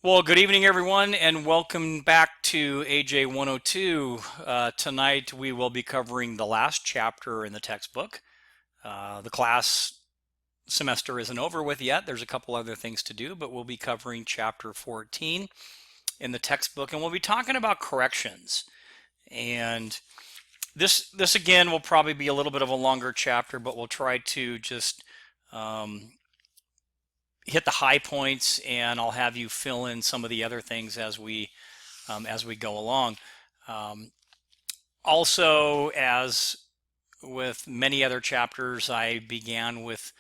Well, good evening, everyone, and welcome back to AJ 102. Tonight we will be covering the last chapter in the textbook. The class semester isn't over with yet. There's a couple other things to do, but we'll be covering chapter 14 in the textbook, and we'll be talking about corrections. And this again will probably be a little bit of a longer chapter, but we'll try to just um, hit the high points, and I'll have you fill in some of the other things as we go along. Um, Also, as with many other chapters, I began with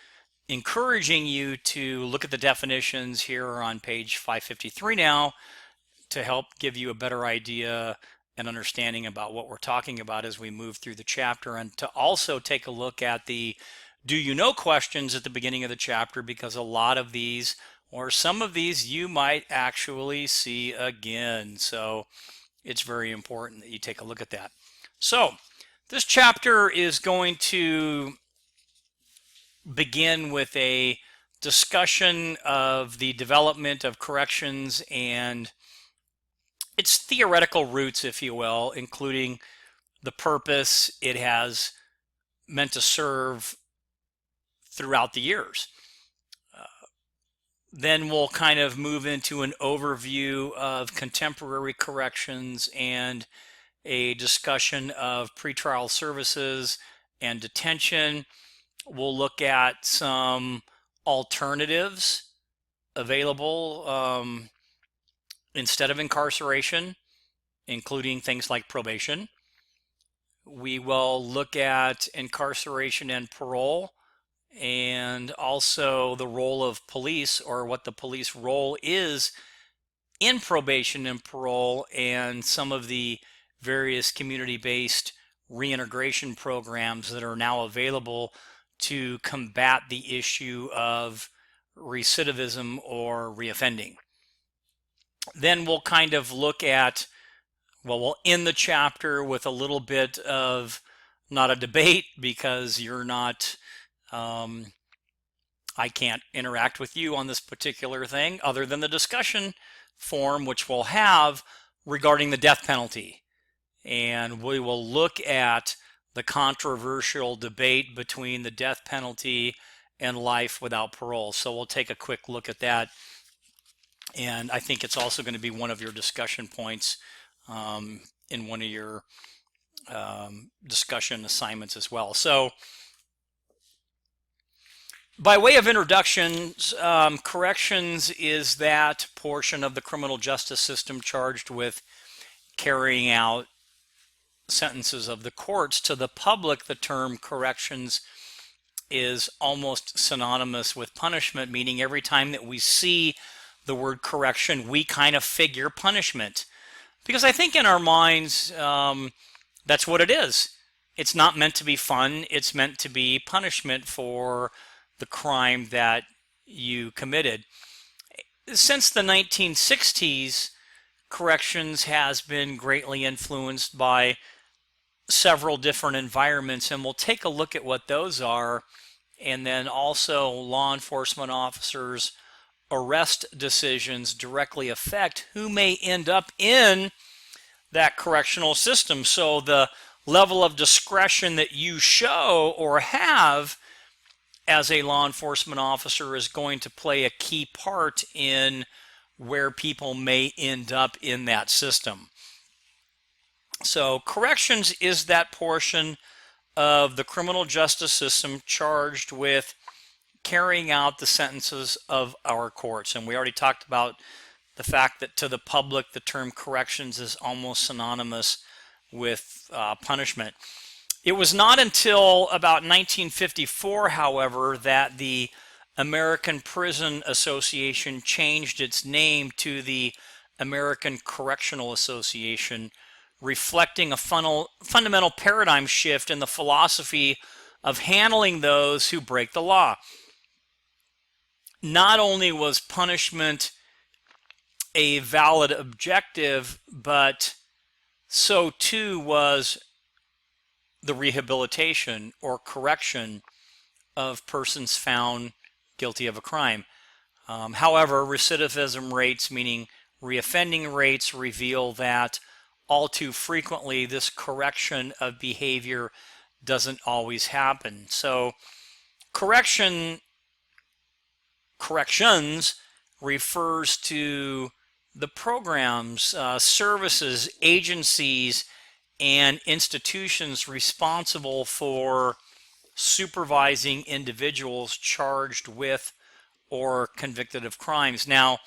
encouraging you to look at the definitions here on page 553 now to help give you a better idea and understanding about what we're talking about as we move through the chapter, and to also take a look at the do you know questions at the beginning of the chapter, because a lot of these or some of these you might actually see again. So it's very important that you take a look at that. So this chapter is going to begin with a discussion of the development of corrections and its theoretical roots, if you will, including the purpose it has meant to serve throughout the years. Then we'll kind of move into an overview of contemporary corrections and a discussion of pretrial services and detention. We'll look at some alternatives available instead of incarceration, including things like probation. We will look at incarceration and parole, and also the role of police, or what the police role is in probation and parole, and some of the various community-based reintegration programs that are now available to combat the issue of recidivism or reoffending. Then we'll kind of look at, well, we'll end the chapter with a little bit of not a debate, because you're not I can't interact with you on this particular thing other than the discussion form, which we'll have regarding the death penalty. And we will look at the controversial debate between the death penalty and life without parole. So we'll take a quick look at that. And I think it's also going to be one of your discussion points in one of your discussion assignments as well. So by way of introductions, corrections is that portion of the criminal justice system charged with carrying out sentences of the courts. To the public, the term corrections is almost synonymous with punishment, meaning every time that we see the word correction, we kind of figure punishment. Because I think in our minds, that's what it is. It's not meant to be fun, it's meant to be punishment for the crime that you committed. Since the 1960s, corrections has been greatly influenced by several different environments, and we'll take a look at what those are, and then also law enforcement officers' arrest decisions directly affect who may end up in that correctional system. So the level of discretion that you show or have as a law enforcement officer is going to play a key part in where people may end up in that system. So corrections is that portion of the criminal justice system charged with carrying out the sentences of our courts. And we already talked about the fact that to the public, the term corrections is almost synonymous with punishment. It was not until about 1954, however, that the American Prison Association changed its name to the American Correctional Association, reflecting a fundamental paradigm shift in the philosophy of handling those who break the law. Not only was punishment a valid objective, but so too was the rehabilitation or correction of persons found guilty of a crime. However, recidivism rates, meaning reoffending rates, reveal that all too frequently this correction of behavior doesn't always happen. So corrections refers to the programs, services, agencies, and institutions responsible for supervising individuals charged with or convicted of crimes. Now,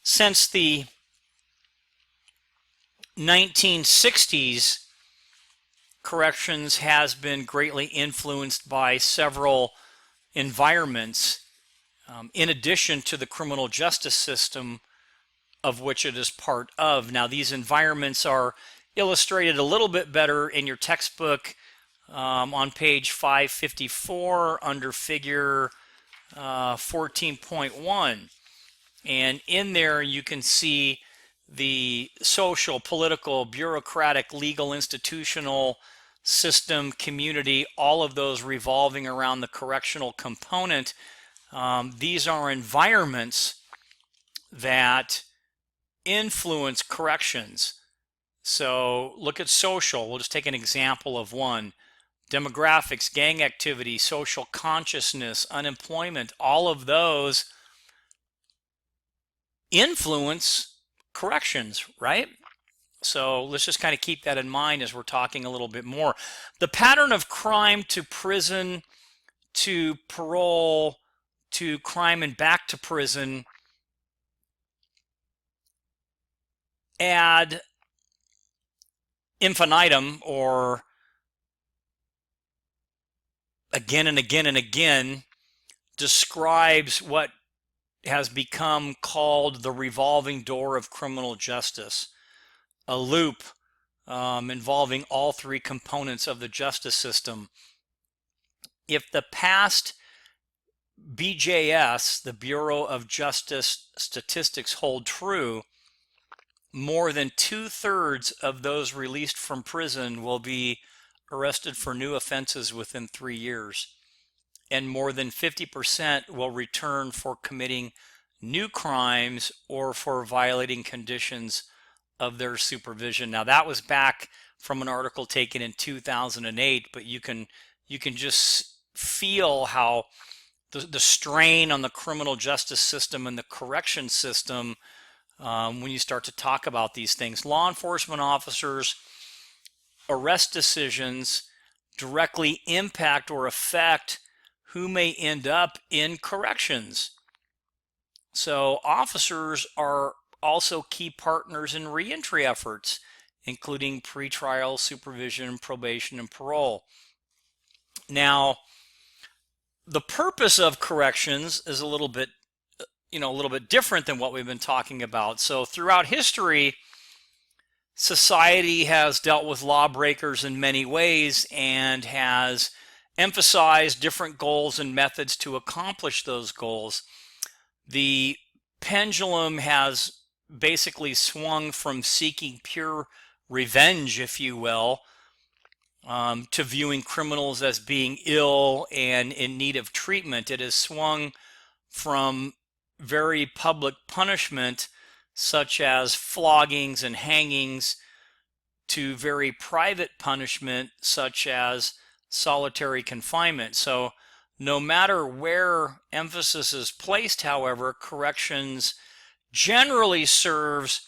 since the 1960s, corrections has been greatly influenced by several environments, in addition to the criminal justice system of which it is part of. Now, these environments are illustrated a little bit better in your textbook on page 554 under figure 14.1. And in there you can see the social, political, bureaucratic, legal, institutional system, community, all of those revolving around the correctional component. These are environments that influence corrections. So look at social. We'll just take an example of one. Demographics, gang activity, social consciousness, unemployment, all of those influence corrections, right? So let's just kind of keep that in mind as we're talking a little bit more. The pattern of crime to prison, to parole, to crime and back to prison ad infinitum, or again and again and again, describes what has become called the revolving door of criminal justice, a loop involving all three components of the justice system. If the past BJS, the Bureau of Justice statistics, hold true, more than 2/3 of those released from prison will be arrested for new offenses within 3 years, and more than 50% will return for committing new crimes or for violating conditions of their supervision. Now, that was back from an article taken in 2008, but you can just feel how the strain on the criminal justice system and the correction system when you start to talk about these things. Law enforcement officers' arrest decisions directly impact or affect who may end up in corrections. So officers are also key partners in reentry efforts, including pretrial supervision, probation, and parole. Now, the purpose of corrections is a little bit different than what we've been talking about. So throughout history, society has dealt with lawbreakers in many ways and has emphasized different goals and methods to accomplish those goals. The pendulum has basically swung from seeking pure revenge, if you will, to viewing criminals as being ill and in need of treatment. It has swung from very public punishment, such as floggings and hangings, to very private punishment, such as solitary confinement. So no matter where emphasis is placed, however, corrections generally serves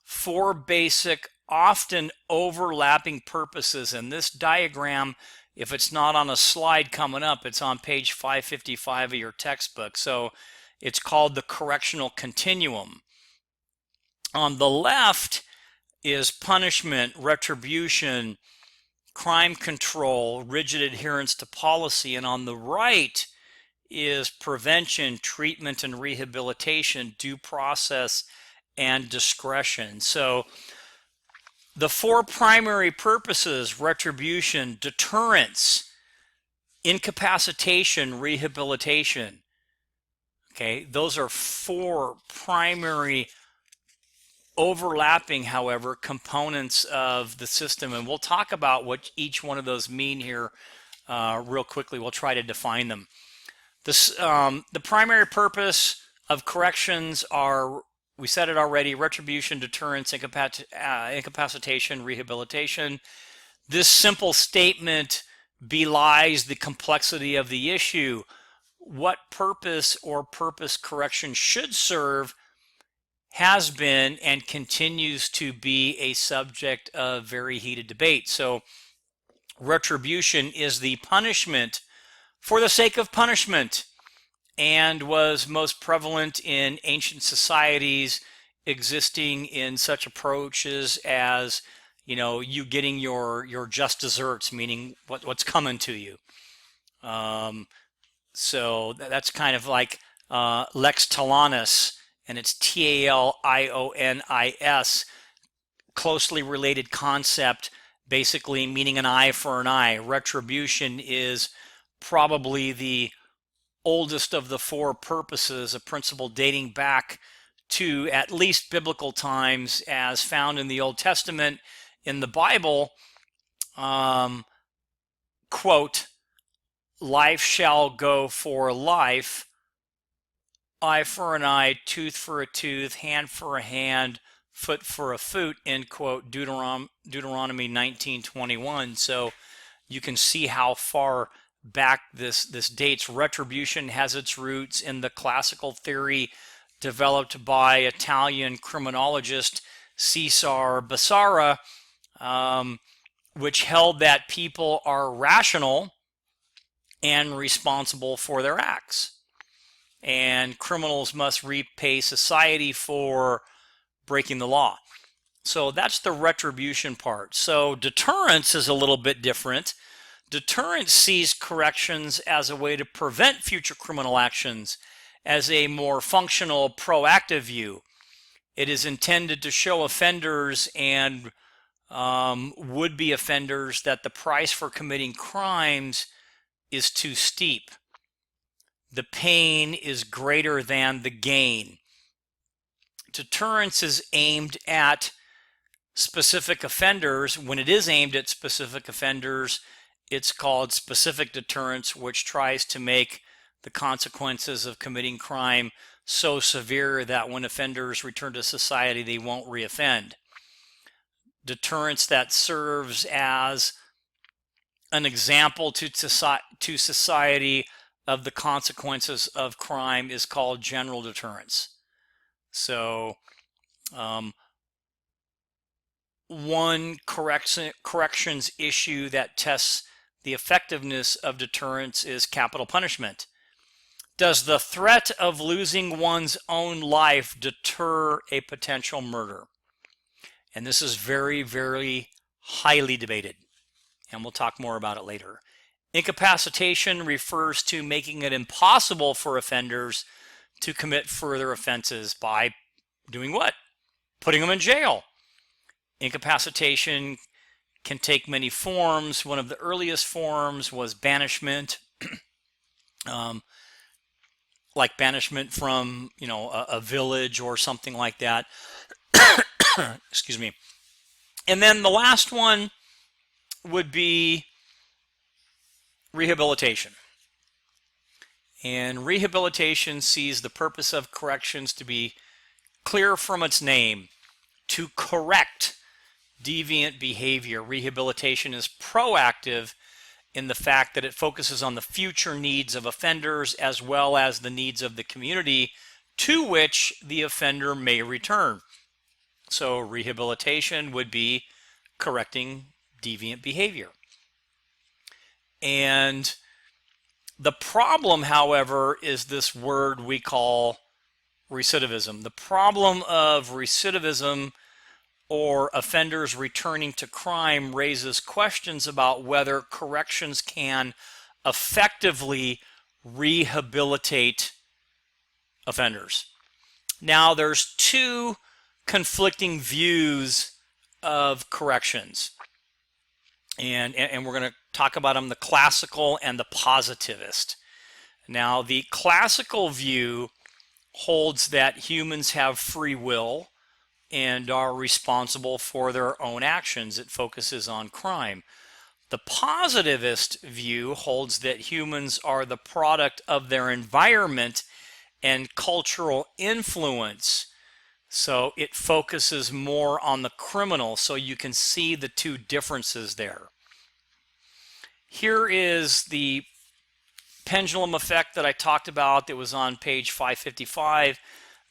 four basic, often overlapping purposes. And this diagram, if it's not on a slide coming up, it's on page 555 of your textbook. So it's called the correctional continuum. On the left is punishment, retribution, crime control, rigid adherence to policy, and on the right is prevention, treatment, and rehabilitation, due process, and discretion. So the four primary purposes: retribution, deterrence, incapacitation, rehabilitation. Okay, those are four primary overlapping, however, components of the system, and we'll talk about what each one of those mean here real quickly. We'll try to define them. The primary purpose of corrections are, we said it already, retribution, deterrence, incapacitation, rehabilitation. This simple statement belies the complexity of the issue. What purpose or purpose correction should serve has been and continues to be a subject of very heated debate. So retribution is the punishment for the sake of punishment, and was most prevalent in ancient societies existing in such approaches as, you getting your just desserts, meaning what's coming to you. So that's kind of like lex talionis, and it's Talionis, closely related concept, basically meaning an eye for an eye. Retribution is probably the oldest of the four purposes, a principle dating back to at least biblical times, as found in the Old Testament. In the Bible, quote, life shall go for life, eye for an eye, tooth for a tooth, hand for a hand, foot for a foot, end quote, Deuteronomy 19:21. So you can see how far back this dates. Retribution has its roots in the classical theory developed by Italian criminologist Cesare Basara, which held that people are rational and responsible for their acts, and criminals must repay society for breaking the law. So that's the retribution part. So deterrence is a little bit different. Deterrence sees corrections as a way to prevent future criminal actions, as a more functional, proactive view. It is intended to show offenders and would-be offenders that the price for committing crimes is too steep. The pain is greater than the gain. Deterrence is aimed at specific offenders. When it is aimed at specific offenders, it's called specific deterrence, which tries to make the consequences of committing crime so severe that when offenders return to society, they won't reoffend. Deterrence that serves as an example to society of the consequences of crime is called general deterrence. So one corrections issue that tests the effectiveness of deterrence is capital punishment. Does the threat of losing one's own life deter a potential murder? And this is very, very highly debated, and we'll talk more about it later. Incapacitation refers to making it impossible for offenders to commit further offenses by doing what? Putting them in jail. Incapacitation can take many forms. One of the earliest forms was banishment, like banishment from, a village or something like that. Excuse me. And then the last one would be rehabilitation. And rehabilitation sees the purpose of corrections to be clear from its name, to correct deviant behavior. Rehabilitation is proactive in the fact that it focuses on the future needs of offenders as well as the needs of the community to which the offender may return. So rehabilitation would be correcting deviant behavior. And the problem, however, is this word we call recidivism. The problem of recidivism, or offenders returning to crime, raises questions about whether corrections can effectively rehabilitate offenders. Now, there's two conflicting views of corrections, and we're going to talk about them, the classical and the positivist. Now, the classical view holds that humans have free will and are responsible for their own actions. It focuses on crime. The positivist view holds that humans are the product of their environment and cultural influence. So it focuses more on the criminal, so you can see the two differences there. Here is the pendulum effect that I talked about that was on page 555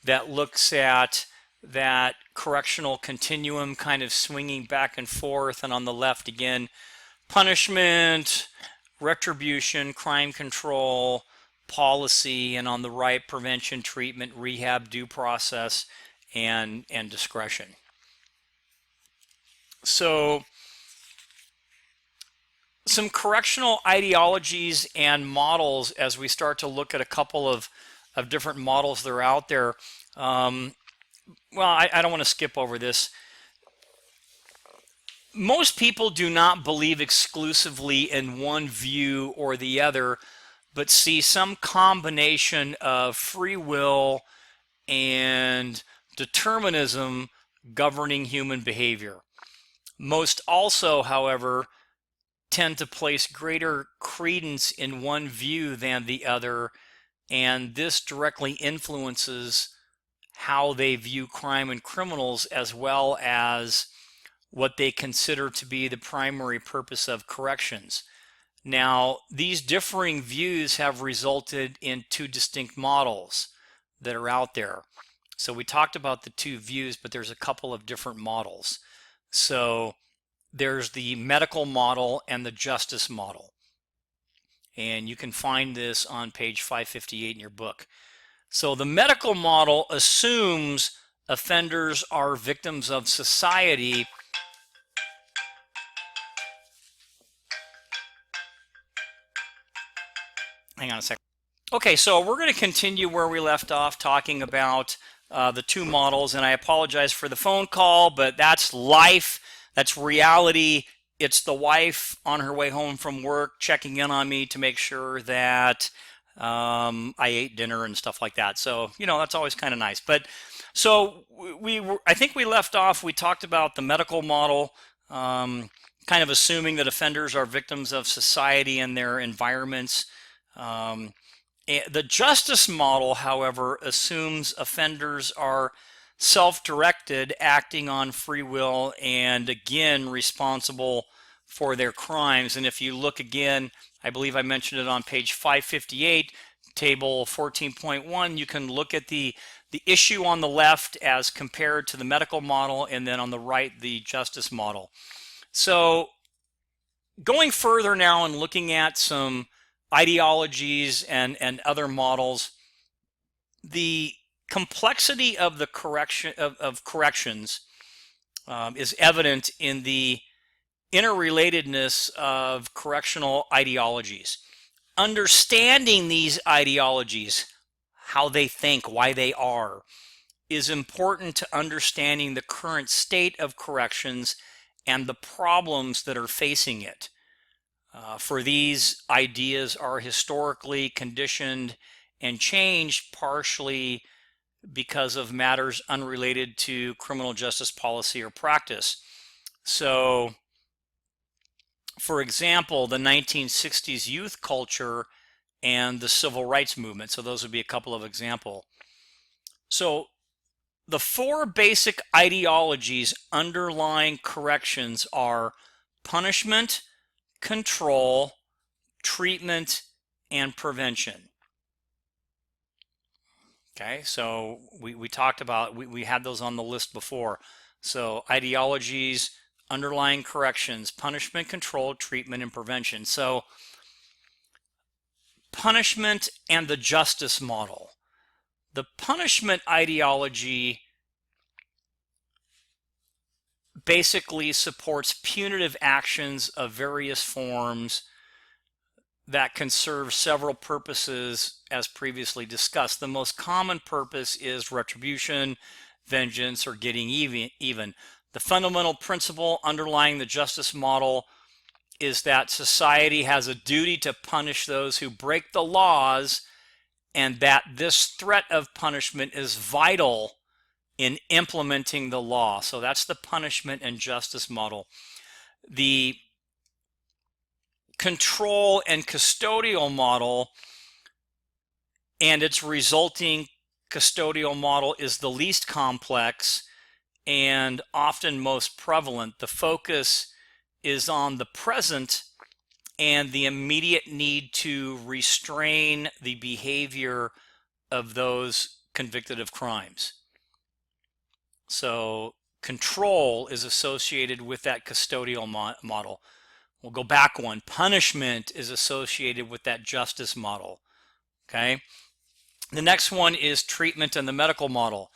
that looks at that correctional continuum kind of swinging back and forth, and on the left again, punishment, retribution, crime control, policy, and on the right, prevention, treatment, rehab, due process, and discretion. So some correctional ideologies and models as we start to look at a couple of different models that are out there. Well, I don't want to skip over this. Most people do not believe exclusively in one view or the other, but see some combination of free will and determinism governing human behavior. Most also, however, tend to place greater credence in one view than the other, and this directly influences how they view crime and criminals, as well as what they consider to be the primary purpose of corrections. Now, these differing views have resulted in two distinct models that are out there. So we talked about the two views, but there's a couple of different models. So there's the medical model and the justice model. And you can find this on page 558 in your book. So the medical model assumes offenders are victims of society. Hang on a second. Okay, so we're going to continue where we left off, talking about the two models, and I apologize for the phone call, but that's life, that's reality. It's the wife on her way home from work checking in on me to make sure that I ate dinner and stuff like that. So, you know, that's always kind of nice. But so I think we left off, we talked about the medical model, kind of assuming that offenders are victims of society and their environments. The justice model, however, assumes offenders are self-directed, acting on free will, and again, responsible for their crimes. And if you look again, I believe I mentioned it on page 558, table 14.1, you can look at the issue on the left as compared to the medical model, and then on the right, the justice model. So going further now and looking at some ideologies and other models, the complexity of the corrections is evident in the interrelatedness of correctional ideologies. Understanding these ideologies, how they think, why they are, is important to understanding the current state of corrections and the problems that are facing it. For these ideas are historically conditioned and changed partially because of matters unrelated to criminal justice policy or practice. So, for example, the 1960s youth culture and the civil rights movement. So those would be a couple of examples. So the four basic ideologies underlying corrections are punishment, control, treatment, and prevention. Okay, so we talked about, we had those on the list before. So ideologies underlying corrections: punishment, control, treatment, and prevention. So punishment and the justice model. The punishment ideology basically supports punitive actions of various forms that can serve several purposes, as previously discussed. The most common purpose is retribution, vengeance, or getting even. The fundamental principle underlying the justice model is that society has a duty to punish those who break the laws, and that this threat of punishment is vital in implementing the law. So that's the punishment and justice model. The control and custodial model and its resulting custodial model is the least complex and often most prevalent. The focus is on the present and the immediate need to restrain the behavior of those convicted of crimes. So control is associated with that custodial model. We'll go back one. Punishment is associated with that justice model. Okay. The next one is treatment and the medical model.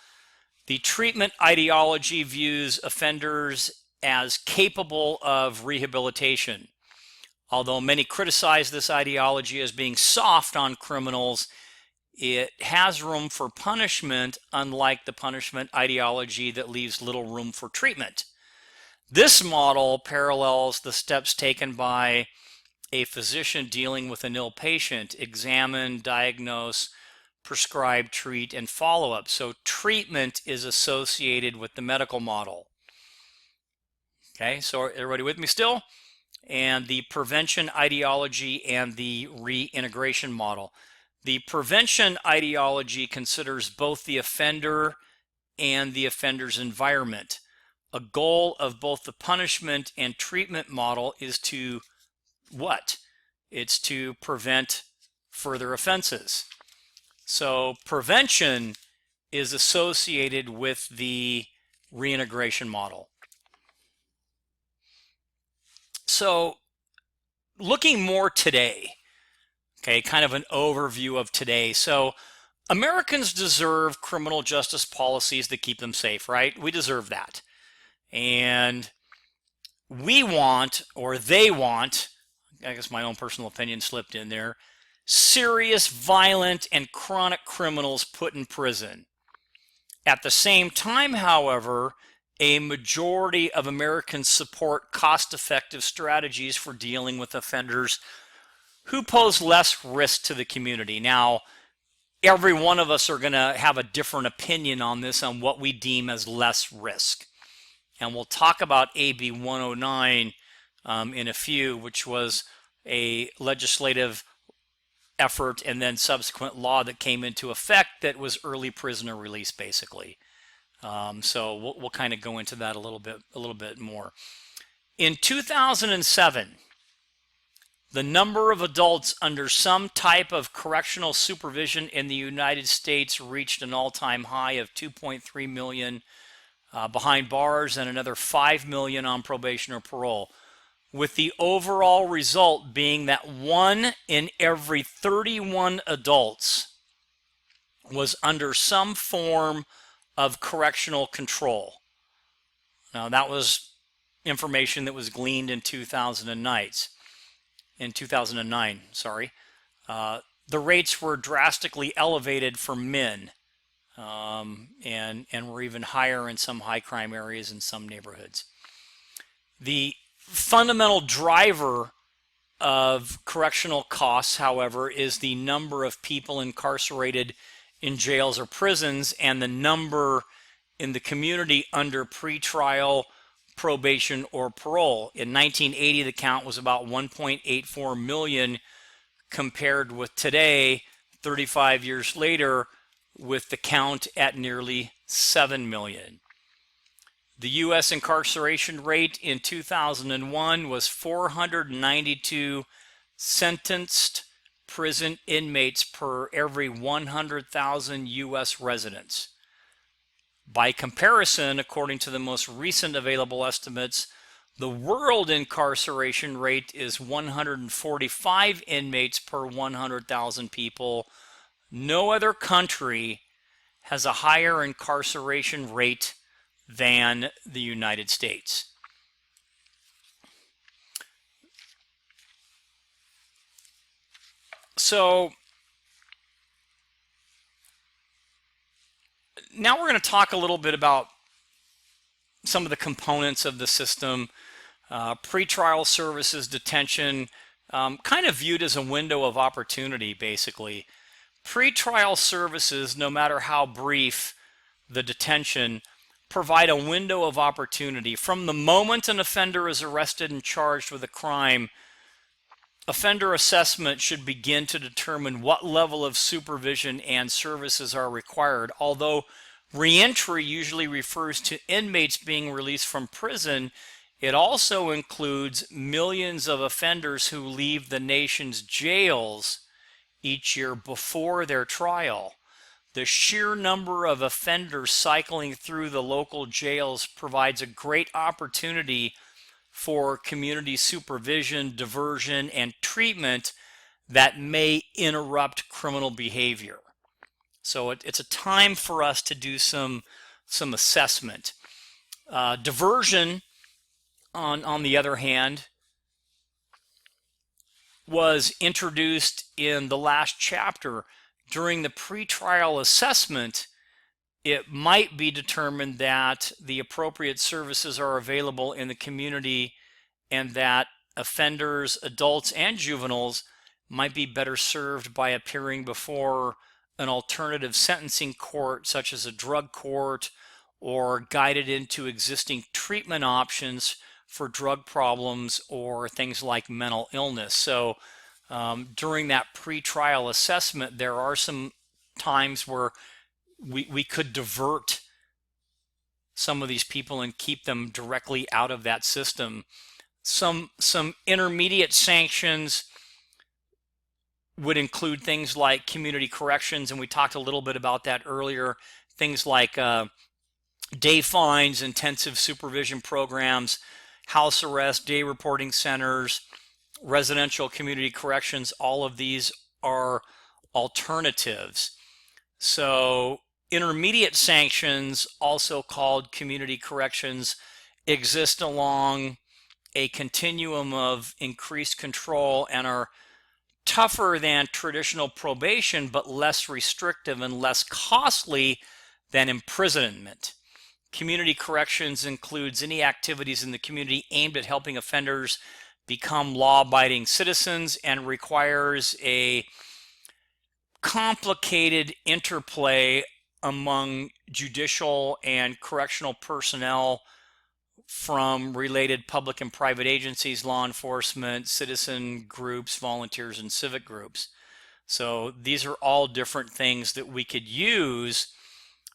The treatment ideology views offenders as capable of rehabilitation. Although many criticize this ideology as being soft on criminals, it has room for punishment, unlike the punishment ideology that leaves little room for treatment. This model parallels the steps taken by a physician dealing with an ill patient: examine, diagnose, prescribe, treat, and follow-up. So treatment is associated with the medical model. Okay, so everybody with me still? And the prevention ideology and the reintegration model. The prevention ideology considers both the offender and the offender's environment. A goal of both the punishment and treatment model is to what? It's to prevent further offenses. So prevention is associated with the reintegration model. So looking more today, okay, kind of an overview of today. So Americans deserve criminal justice policies that keep them safe, right? We deserve that. And we want, or they want, I guess my own personal opinion slipped in there, serious, violent, and chronic criminals put in prison. At the same time, however, a majority of Americans support cost-effective strategies for dealing with offenders who pose less risk to the community. Now, every one of us are going to have a different opinion on this, on what we deem as less risk. And we'll talk about AB 109 in a few, which was a legislative effort and then subsequent law that came into effect that was early prisoner release, basically. So we'll kind of go into that a little bit more. In 2007, the number of adults under some type of correctional supervision in the United States reached an all-time high of 2.3 million behind bars and another 5 million on probation or parole, with the overall result being that 1 in every 31 adults was under some form of correctional control. Now, that was information that was gleaned in 2009. The rates were drastically elevated for men, and were even higher in some high crime areas in some neighborhoods. The fundamental driver of correctional costs, however, is the number of people incarcerated in jails or prisons and the number in the community under pretrial probation or parole. In 1980, the count was about 1.84 million, compared with today, 35 years later, with the count at nearly 7 million. The U.S. incarceration rate in 2001 was 492 sentenced prison inmates per every 100,000 U.S. residents. By comparison, according to the most recent available estimates, the world incarceration rate is 145 inmates per 100,000 people. No other country has a higher incarceration rate than the United States. So now we're going to talk a little bit about some of the components of the system. Pretrial services, detention, kind of viewed as a window of opportunity, basically. Pretrial services, no matter how brief the detention, provide a window of opportunity. From the moment an offender is arrested and charged with a crime, Offender assessment should begin to determine what level of supervision and services are required. Although reentry usually refers to inmates being released from prison, it also includes millions of offenders who leave the nation's jails each year before their trial. The sheer number of offenders cycling through the local jails provides a great opportunity for community supervision, diversion, and treatment that may interrupt criminal behavior. So it's a time for us to do some assessment. Diversion, on the other hand, was introduced in the last chapter. During the pretrial assessment, it might be determined that the appropriate services are available in the community and that offenders, adults, and juveniles might be better served by appearing before an alternative sentencing court, such as a drug court, or guided into existing treatment options for drug problems or things like mental illness. So during that pretrial assessment, there are some times where we could divert some of these people and keep them directly out of that system. Some intermediate sanctions would include things like community corrections, and we talked a little bit about that earlier. Things like day fines, intensive supervision programs, house arrest, day reporting centers, residential community corrections. All of these are alternatives. So intermediate sanctions, also called community corrections, exist along a continuum of increased control and are tougher than traditional probation, but less restrictive and less costly than imprisonment. Community corrections includes any activities in the community aimed at helping offenders become law-abiding citizens and requires a complicated interplay among judicial and correctional personnel from related public and private agencies, law enforcement, citizen groups, volunteers, and civic groups. So these are all different things that we could use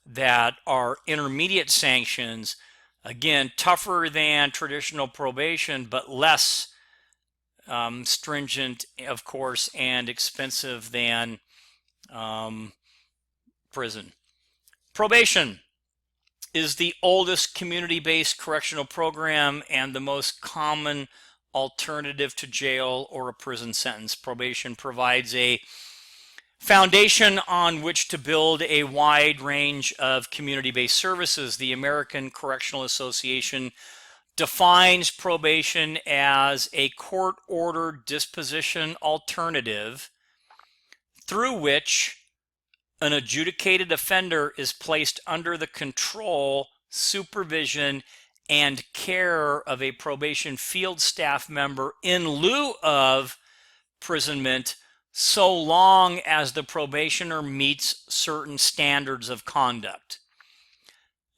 that are intermediate sanctions. Again, tougher than traditional probation, but less stringent, of course, and expensive than prison. Probation is the oldest community-based correctional program and the most common alternative to jail or a prison sentence. Probation provides a foundation on which to build a wide range of community-based services. The American Correctional Association defines probation as a court-ordered disposition alternative through which an adjudicated offender is placed under the control, supervision, and care of a probation field staff member in lieu of imprisonment, so long as the probationer meets certain standards of conduct.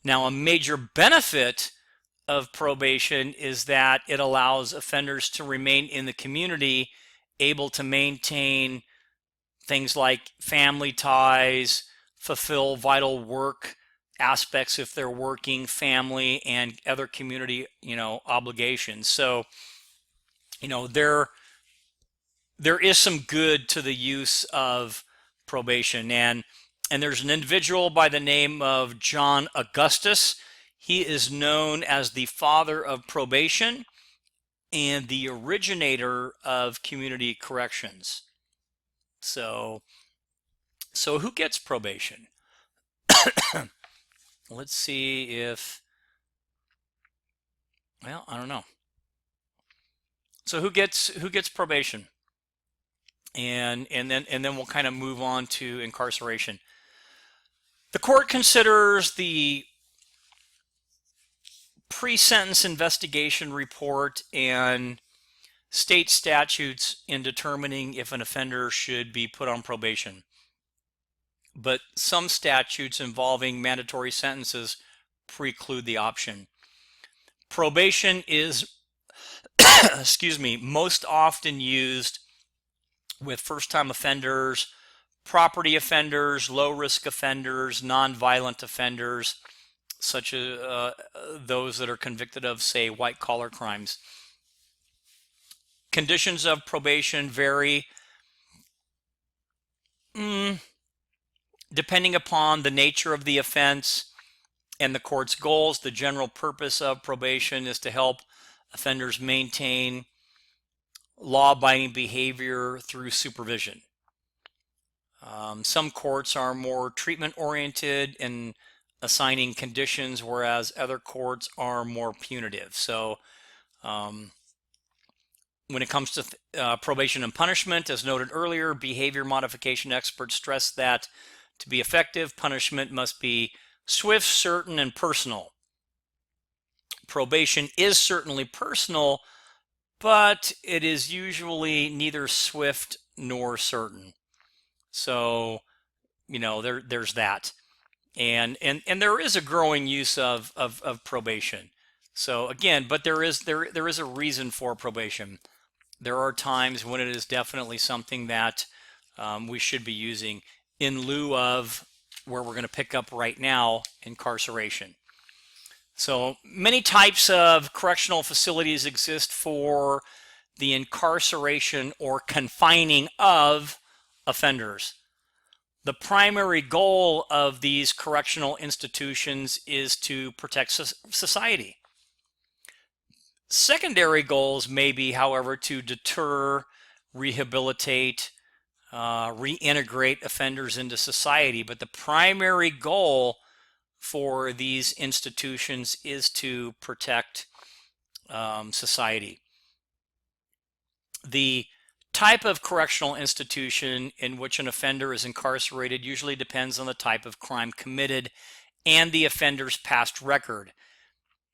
Now, a major benefit of probation is that it allows offenders to remain in the community, able to maintain things like family ties, fulfill vital work aspects if they're working, family, and other community, obligations. So, there is some good to the use of probation. And there's an individual by the name of John Augustus. He is known as the father of probation and the originator of community corrections. So who gets probation? Let's see if, well, I don't know. So who gets probation? And then we'll kind of move on to incarceration. The court considers the pre-sentence investigation report and state statutes in determining if an offender should be put on probation. But some statutes involving mandatory sentences preclude the option. Probation is, most often used with first-time offenders, property offenders, low-risk offenders, non-violent offenders, such as those that are convicted of, say, white-collar crimes. Conditions of probation vary depending upon the nature of the offense and the court's goals. The general purpose of probation is to help offenders maintain law-abiding behavior through supervision. Some courts are more treatment-oriented in assigning conditions, whereas other courts are more punitive. So when it comes to probation and punishment, as noted earlier, behavior modification experts stress that to be effective, punishment must be swift, certain, and personal. Probation is certainly personal, but it is usually neither swift nor certain. So, there's that. And there is a growing use of probation. So again, but there is a reason for probation. There are times when it is definitely something that we should be using in lieu of where we're going to pick up right now, incarceration. So many types of correctional facilities exist for the incarceration or confining of offenders. The primary goal of these correctional institutions is to protect society. Secondary goals may be, however, to deter, rehabilitate, reintegrate offenders into society, but the primary goal for these institutions is to protect society. The type of correctional institution in which an offender is incarcerated usually depends on the type of crime committed and the offender's past record.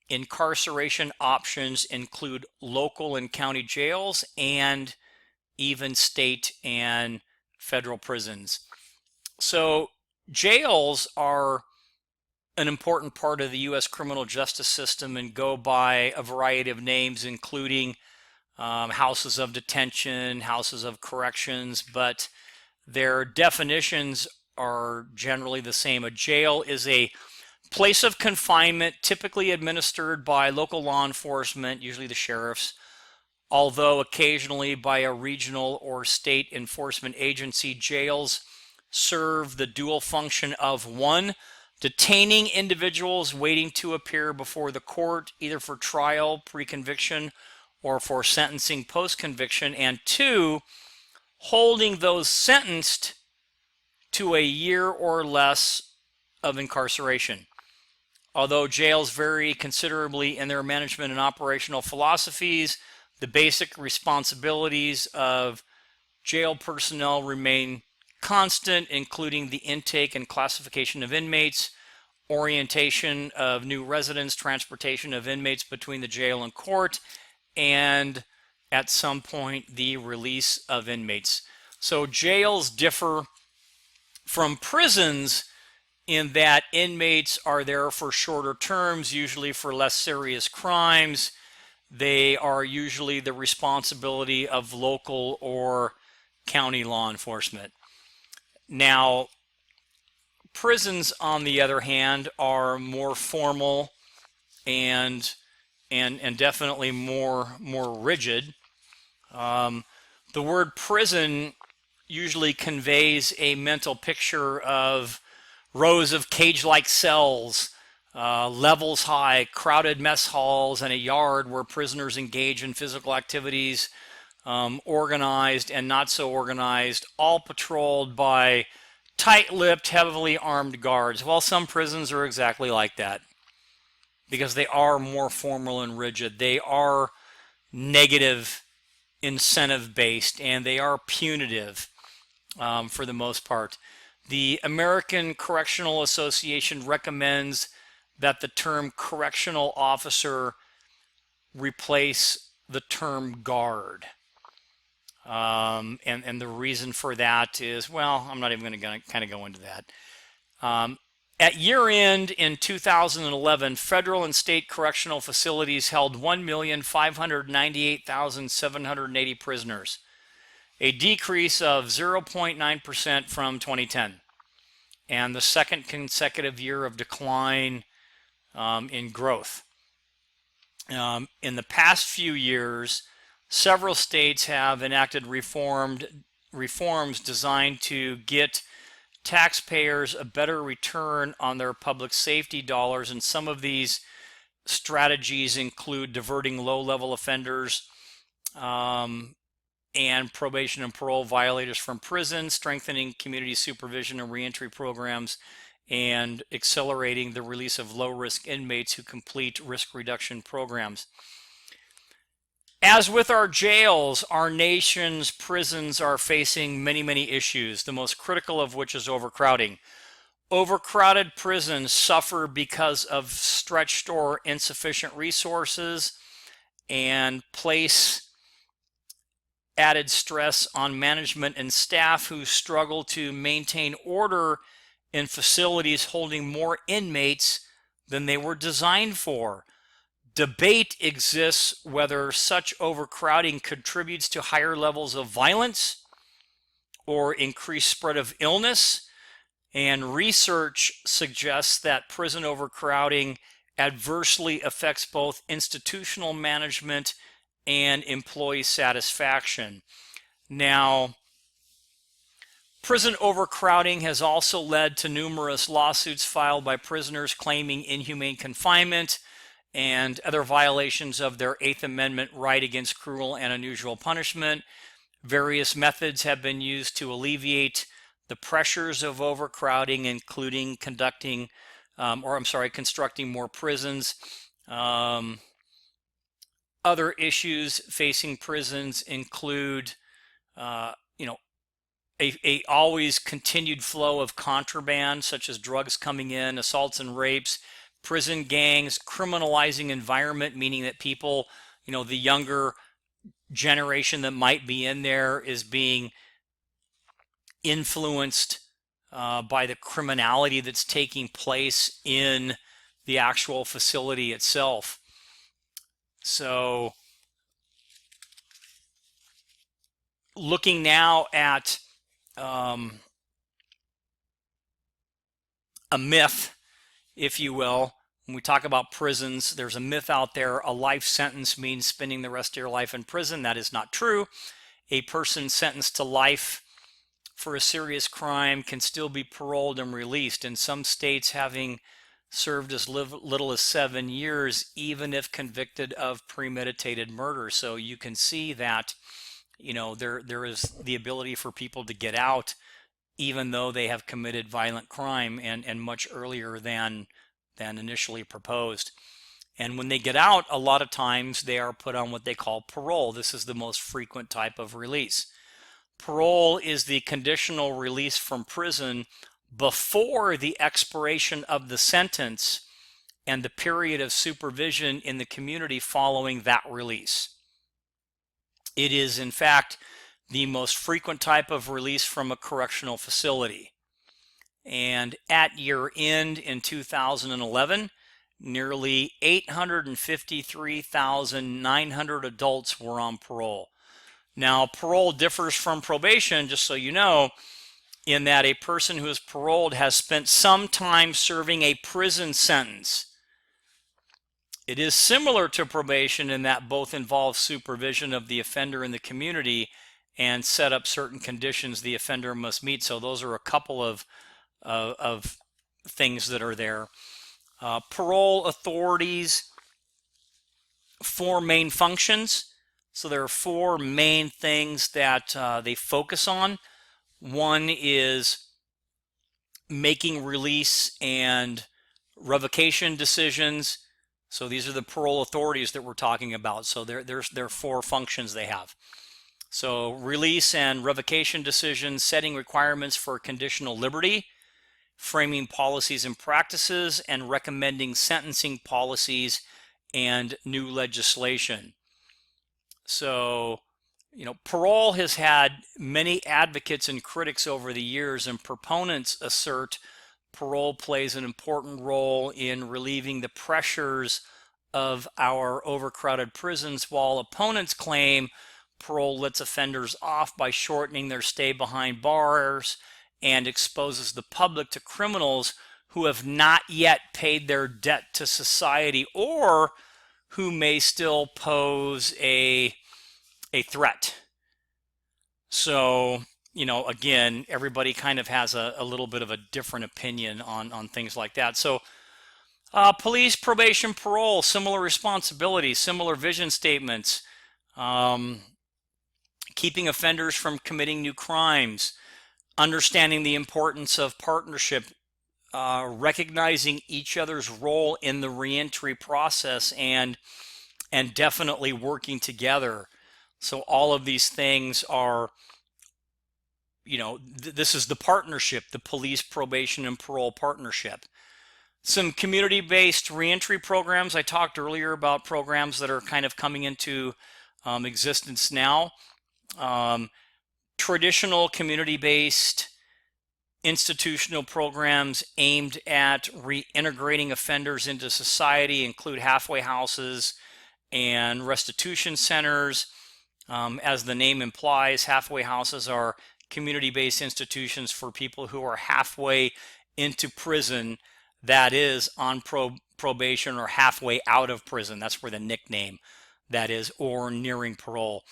Incarceration options include local and county jails and even state and federal prisons. So jails are an important part of the U.S. criminal justice system and go by a variety of names, including houses of detention, houses of corrections, but their definitions are generally the same. A jail is a place of confinement typically administered by local law enforcement, usually the sheriffs, although occasionally by a regional or state enforcement agency. Jails serve the dual function of, one, detaining individuals waiting to appear before the court, either for trial, pre-conviction, or for sentencing post-conviction, and two, holding those sentenced to a year or less of incarceration. Although jails vary considerably in their management and operational philosophies, the basic responsibilities of jail personnel remain constant, including the intake and classification of inmates, orientation of new residents, transportation of inmates between the jail and court, and at some point the release of inmates. So jails differ from prisons in that inmates are there for shorter terms, usually for less serious crimes. They are usually the responsibility of local or county law enforcement. Now, prisons, on the other hand, are more formal and definitely more rigid. The word prison usually conveys a mental picture of rows of cage-like cells, levels high, crowded mess halls, and a yard where prisoners engage in physical activities, organized and not so organized, all patrolled by tight-lipped, heavily armed guards. Well, some prisons are exactly like that because they are more formal and rigid. They are negative incentive-based, and they are punitive for the most part. The American Correctional Association recommends that the term correctional officer replace the term guard. And the reason for that is, well, I'm not even going to kind of go into that. At year end in 2011, federal and state correctional facilities held 1,598,780 prisoners. a decrease of 0.9% from 2010, and the second consecutive year of decline in growth. In the past few years, several states have enacted reforms designed to get taxpayers a better return on their public safety dollars, and some of these strategies include diverting low-level offenders and probation and parole violators from prison, strengthening community supervision and reentry programs, and accelerating the release of low-risk inmates who complete risk reduction programs. As with our jails, our nation's prisons are facing many, many issues, the most critical of which is overcrowding. Overcrowded prisons suffer because of stretched or insufficient resources and place added stress on management and staff who struggle to maintain order in facilities holding more inmates than they were designed for. Debate exists whether such overcrowding contributes to higher levels of violence or increased spread of illness, and research suggests that prison overcrowding adversely affects both institutional management and employee satisfaction. Now, prison overcrowding has also led to numerous lawsuits filed by prisoners claiming inhumane confinement and other violations of their Eighth Amendment right against cruel and unusual punishment. Various methods have been used to alleviate the pressures of overcrowding, including constructing more prisons. Other issues facing prisons include, a always continued flow of contraband, such as drugs coming in, assaults and rapes, prison gangs, criminalizing environment, meaning that people, the younger generation that might be in there is being influenced by the criminality that's taking place in the actual facility itself. So, looking now at a myth, if you will. When we talk about prisons, there's a myth out there: a life sentence means spending the rest of your life in prison. That is not true. A person sentenced to life for a serious crime can still be paroled and released, in some states having served as little as 7 years, even if convicted of premeditated murder. So you can see that, there is the ability for people to get out even though they have committed violent crime, and much earlier than initially proposed. And when they get out, a lot of times they are put on what they call parole. This is the most frequent type of release. Parole is the conditional release from prison before the expiration of the sentence and the period of supervision in the community following that release. It is, in fact, the most frequent type of release from a correctional facility. And at year end in 2011, nearly 853,900 adults were on parole. Now, parole differs from probation, just so you know, in that a person who is paroled has spent some time serving a prison sentence. It is similar to probation in that both involve supervision of the offender in the community and set up certain conditions the offender must meet. So those are a couple of things that are there. Parole authorities, 4 main functions. So there are 4 main things that they focus on. One is making release and revocation decisions. So these are the parole authorities that we're talking about. So there are 4 functions they have. So release and revocation decisions, setting requirements for conditional liberty, framing policies and practices, and recommending sentencing policies and new legislation. So, parole has had many advocates and critics over the years, and proponents assert parole plays an important role in relieving the pressures of our overcrowded prisons, while opponents claim parole lets offenders off by shortening their stay behind bars and exposes the public to criminals who have not yet paid their debt to society or who may still pose a threat. So, again, everybody kind of has a little bit of a different opinion on things like that. So, police, probation, parole, similar responsibilities, similar vision statements, keeping offenders from committing new crimes, understanding the importance of partnership, recognizing each other's role in the reentry process, and definitely working together. So all of these things are, this is the partnership, the police, probation, and parole partnership. Some community-based reentry programs. I talked earlier about programs that are kind of coming into existence now. Traditional community-based institutional programs aimed at reintegrating offenders into society include halfway houses and restitution centers. As the name implies, halfway houses are community-based institutions for people who are halfway into prison, that is, on probation, or halfway out of prison. That's where the nickname that is, or nearing parole.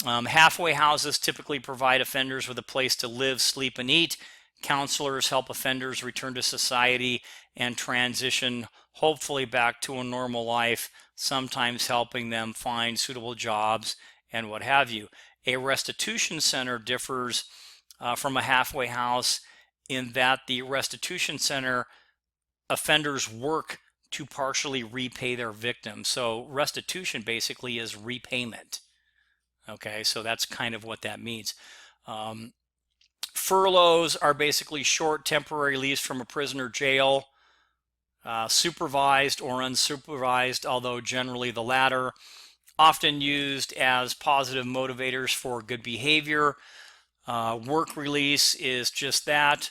Halfway houses typically provide offenders with a place to live, sleep, and eat. Counselors help offenders return to society and transition, hopefully, back to a normal life, sometimes helping them find suitable jobs and what have you. A restitution center differs from a halfway house in that the restitution center offenders work to partially repay their victims. So restitution basically is repayment. Okay, so that's kind of what that means. Furloughs are basically short temporary leaves from a prison or jail, supervised or unsupervised, although generally the latter, often used as positive motivators for good behavior. Work release is just that.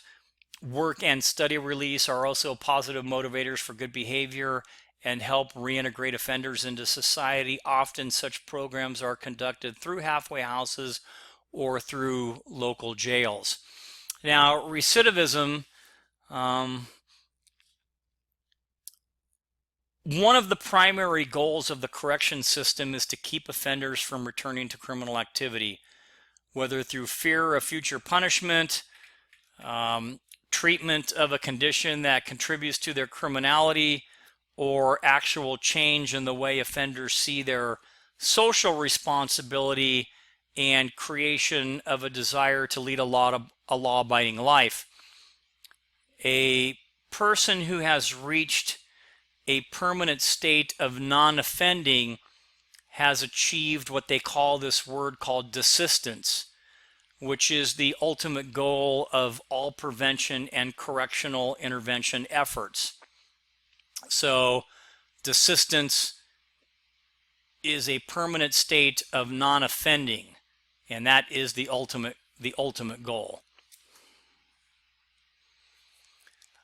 Work and study release are also positive motivators for good behavior and help reintegrate offenders into society. Often such programs are conducted through halfway houses or through local jails. Now, recidivism, one of the primary goals of the correction system is to keep offenders from returning to criminal activity, whether through fear of future punishment, treatment of a condition that contributes to their criminality, or actual change in the way offenders see their social responsibility and creation of a desire to lead a law-abiding life. A person who has reached a permanent state of non-offending has achieved what they call this word called desistance, which is the ultimate goal of all prevention and correctional intervention efforts. So desistance is a permanent state of non-offending, and that is the ultimate goal.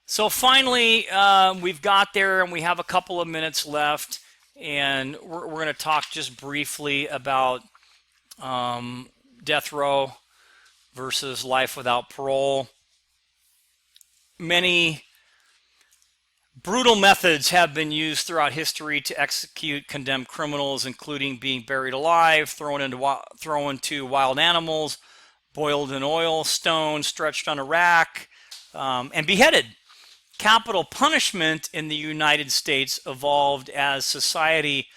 So finally, we've got there, and we have a couple of minutes left, and we're going to talk just briefly about death row versus life without parole. Many brutal methods have been used throughout history to execute condemned criminals, including being buried alive, thrown to wild animals, boiled in oil, stoned, stretched on a rack, and beheaded. Capital punishment in the United States evolved as society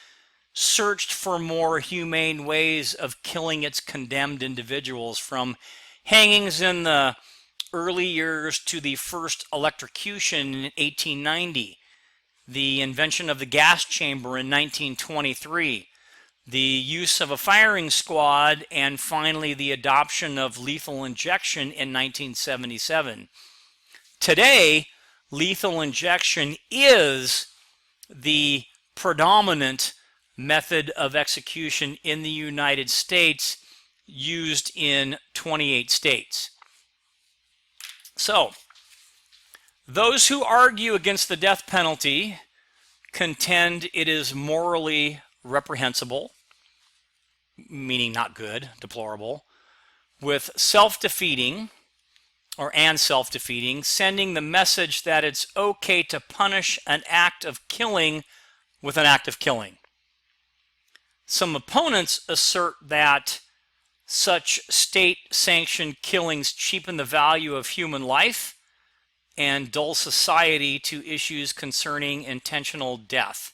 searched for more humane ways of killing its condemned individuals, from hangings in the early years to the first electrocution in 1890, the invention of the gas chamber in 1923, the use of a firing squad, and finally the adoption of lethal injection in 1977. Today, lethal injection is the predominant method of execution in the United States, used in 28 states. So, those who argue against the death penalty contend it is morally reprehensible. meaning not good, deplorable, with self-defeating and self-defeating, sending the message that it's okay to punish an act of killing with an act of killing. Some opponents assert that such state-sanctioned killings cheapen the value of human life and dull society to issues concerning intentional death.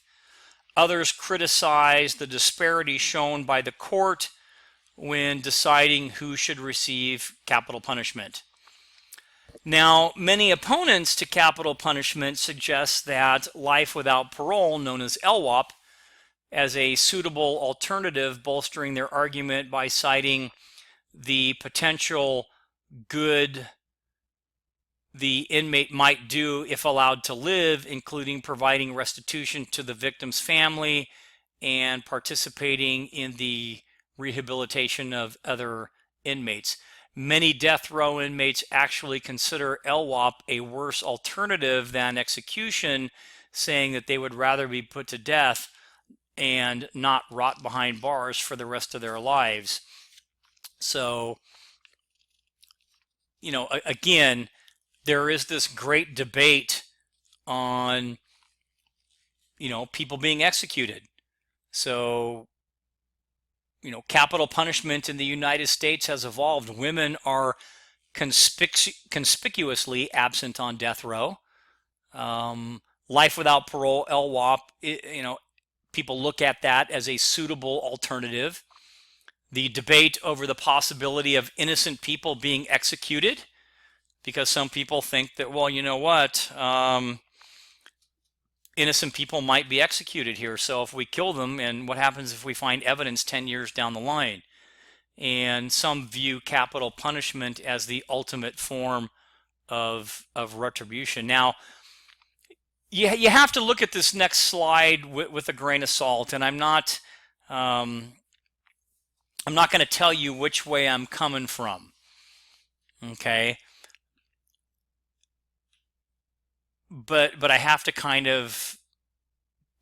Others criticize the disparity shown by the court when deciding who should receive capital punishment. Now, many opponents to capital punishment suggest that life without parole, known as LWOP, as a suitable alternative, bolstering their argument by citing the potential good the inmate might do if allowed to live, including providing restitution to the victim's family and participating in the rehabilitation of other inmates. Many death row inmates actually consider LWOP a worse alternative than execution, saying that they would rather be put to death and not rot behind bars for the rest of their lives. So, again, there is this great debate on, people being executed. So, capital punishment in the United States has evolved. Women are conspicuously absent on death row. Life without parole, LWOP, people look at that as a suitable alternative. The debate over the possibility of innocent people being executed, because some people think that, well, you know what, innocent people might be executed here. So if we kill them, and what happens if we find evidence 10 years down the line? And some view capital punishment as the ultimate form of retribution. Now, you have to look at this next slide with a grain of salt, and I'm not going to tell you which way I'm coming from. Okay. But I have to kind of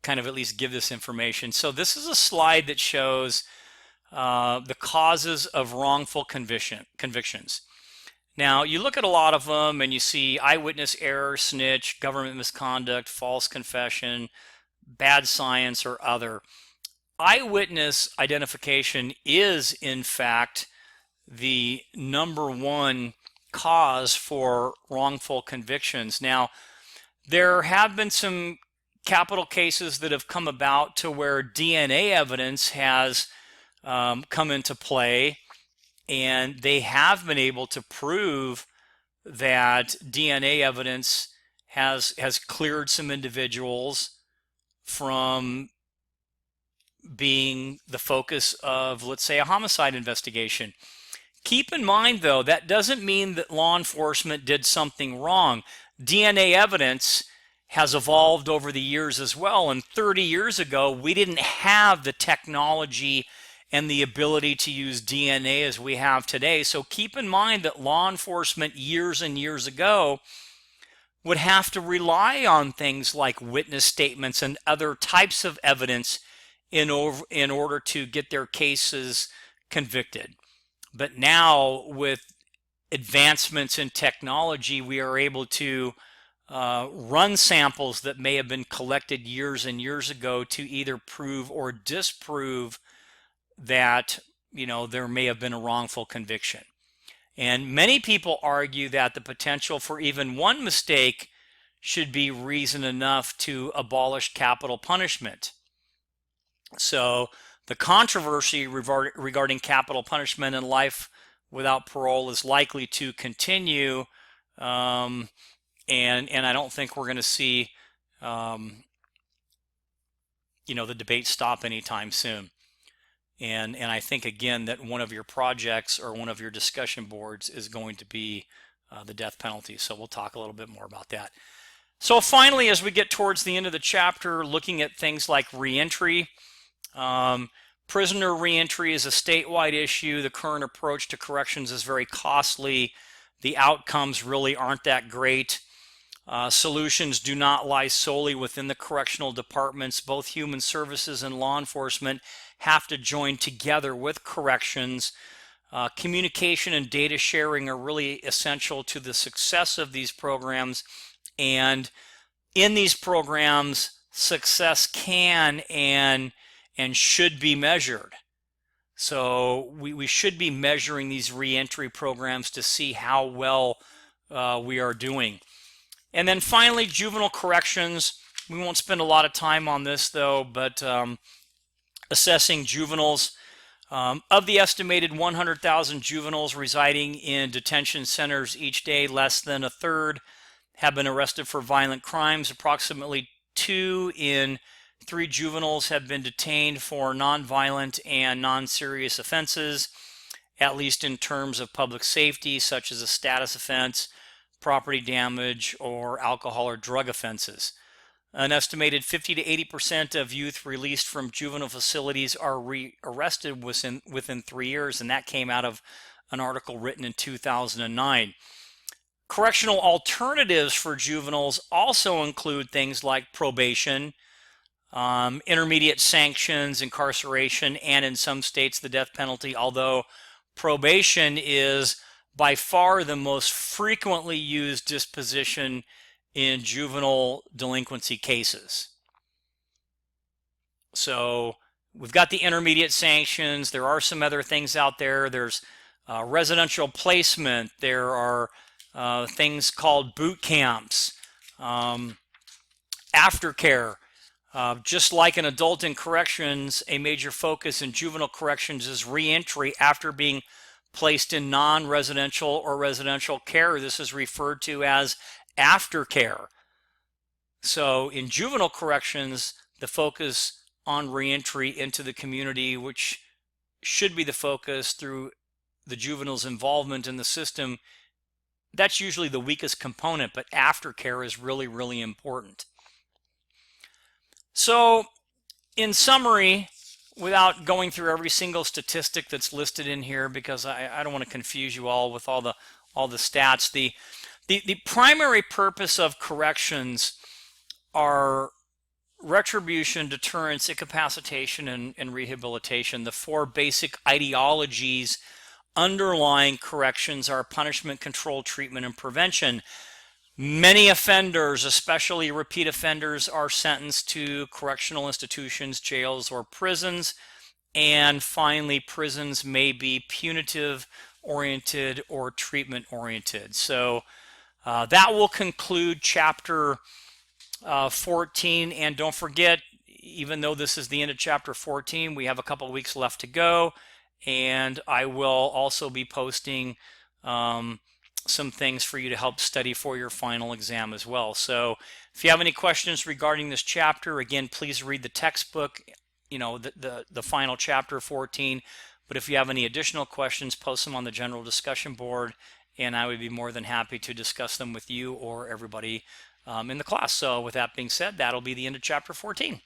at least give this information. So this is a slide that shows the causes of wrongful convictions. Now, you look at a lot of them and you see eyewitness error, snitch, government misconduct, false confession, bad science, or other. Eyewitness identification is, in fact, the number one cause for wrongful convictions. Now, there have been some capital cases that have come about to where DNA evidence has come into play, and they have been able to prove that DNA evidence has cleared some individuals from being the focus of, let's say, a homicide investigation. Keep in mind, though, that doesn't mean that law enforcement did something wrong. DNA evidence has evolved over the years as well, and 30 years ago we didn't have the technology and the ability to use DNA as we have today. So keep in mind that law enforcement years and years ago would have to rely on things like witness statements and other types of evidence in order to get their cases convicted. But now, with advancements in technology, we are able to run samples that may have been collected years and years ago to either prove or disprove that there may have been a wrongful conviction. And many people argue that the potential for even one mistake should be reason enough to abolish capital punishment. So the controversy regarding capital punishment and life without parole is likely to continue, and I don't think we're going to see the debate stop anytime soon. And I think, again, that one of your projects or one of your discussion boards is going to be the death penalty. So we'll talk a little bit more about that. So finally, as we get towards the end of the chapter, looking at things like reentry. Prisoner reentry is a statewide issue. The current approach to corrections is very costly. The outcomes really aren't that great. Solutions do not lie solely within the correctional departments. Both human services and law enforcement have to join together with corrections. Communication and data sharing are really essential to the success of these programs. And in these programs, success can and should be measured. So we should be measuring these reentry programs to see how well we are doing. And then finally, juvenile corrections. We won't spend a lot of time on this though, but assessing juveniles. Of the estimated 100,000 juveniles residing in detention centers each day, less than a third have been arrested for violent crimes. Approximately 2 in 3 juveniles have been detained for nonviolent and non-serious offenses, at least in terms of public safety, such as a status offense, property damage, or alcohol or drug offenses. An estimated 50 to 80% of youth released from juvenile facilities are rearrested within 3 years, and that came out of an article written in 2009. Correctional alternatives for juveniles also include things like probation, intermediate sanctions, incarceration, and in some states the death penalty, although probation is by far the most frequently used disposition in juvenile delinquency cases. So we've got the intermediate sanctions. There are some other things out there. There's residential placement. There are things called boot camps, aftercare. Just like an adult in corrections, a major focus in juvenile corrections is reentry after being placed in non-residential or residential care. This is referred to as aftercare. So in juvenile corrections, the focus on reentry into the community, which should be the focus through the juvenile's involvement in the system, that's usually the weakest component, but aftercare is really, really important. So in summary, without going through every single statistic that's listed in here, because I don't want to confuse you all with all the stats, the primary purpose of corrections are retribution, deterrence, incapacitation, and rehabilitation. The 4 basic ideologies underlying corrections are punishment, control, treatment, and prevention. Many offenders, especially repeat offenders, are sentenced to correctional institutions, jails, or prisons. And finally, prisons may be punitive oriented or treatment oriented. So that will conclude chapter 14. And don't forget, even though this is the end of chapter 14, we have a couple of weeks left to go. And I will also be posting some things for you to help study for your final exam as well. So if you have any questions regarding this chapter, again, please read the textbook, you know, the final chapter 14. But if you have any additional questions, post them on the general discussion board, and I would be more than happy to discuss them with you or everybody in the class. So with that being said, that'll be the end of chapter 14.